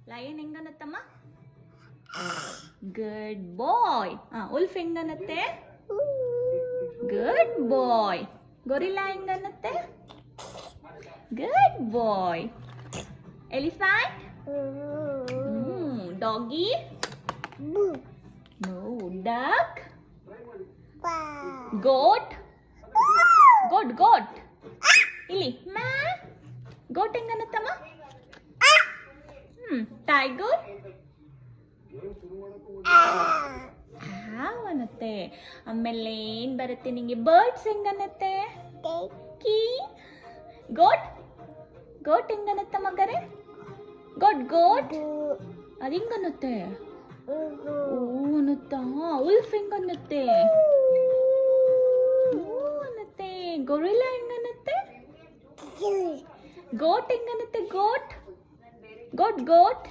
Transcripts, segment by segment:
Lion ಹೆಂಗನತ್ತಮ್ಮ? Good ಬಾಯ್. Wolf ಹೆಂಗನತ್ತೆ? Good ಬಾಯ್. Gorilla ಹೆಂಗನತ್ತೆ? Good ಬಾಯ್. Elephant? Doggy? No. Duck? ಗೋಟ್? ಗೋಟ್ ಇಲ್ಲಿ ಮ್ಯಾ. ಗೋಟ್ ಹೆಂಗನತ್ತಮ್ಮ? Tiger? ಅನ್ನತ್ತೆ. ಆಮೇಲೆ ಏನ್ ಬರುತ್ತೆ ನಿಂಗೆ? ಬರ್ಡ್ಸ್ ಹೆಂಗನ್ನತ್ತೆ? ಗೋಟ್? ಗೋಟ್ ಹೆಂಗನತ್ತ ಮಗರೇ? ಗೋಟ್ ಅದು ಹೆಂಗನ್ನುತ್ತೆ? ಅನ್ನುತ್ತಾ. ಉಲ್ಫ್ ಹೆಂಗನ್ನುತ್ತೆ? ಅನ್ನತ್ತೆ. ಗೊರಿಲ್ಲಾ ಹೆಂಗನ್ನುತ್ತೆ? ಗೋಟ್ ಹೆಂಗನ್ನುತ್ತೆ? Goat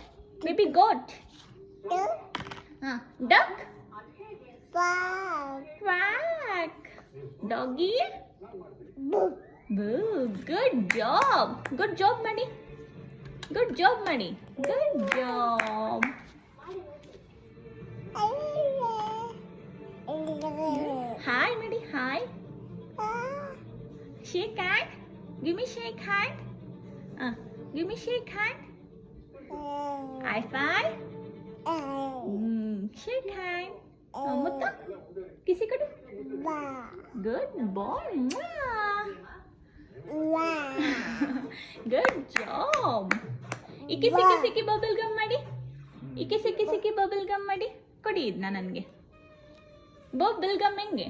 baby goat. Duck? Quack. Doggy? Good job ಮಾಡಿ. ಹಾಯ್ ಮಾಡಿ. Hi. Shake hand. Give me shake hand. High five. Shake hand. ಮುತ್ತ ಕಿಸಿ ಕಡೆ. Good boy. Good job. ಇಕ್ಕಿ ಸಿಕ್ಕಿ ಬಬಲ್ ಗಮ್ ಮಾಡಿ. ಇಕ್ಕಿ ಸಿಕ್ಕಿ ಬಬಲ್ ಗಮ್ ಮಾಡಿ ಕೊಡಿ ಇದನ್ನ ನನಗೆ. ಬಬಲ್ ಗಮ್ ಹೆಂಗೆ?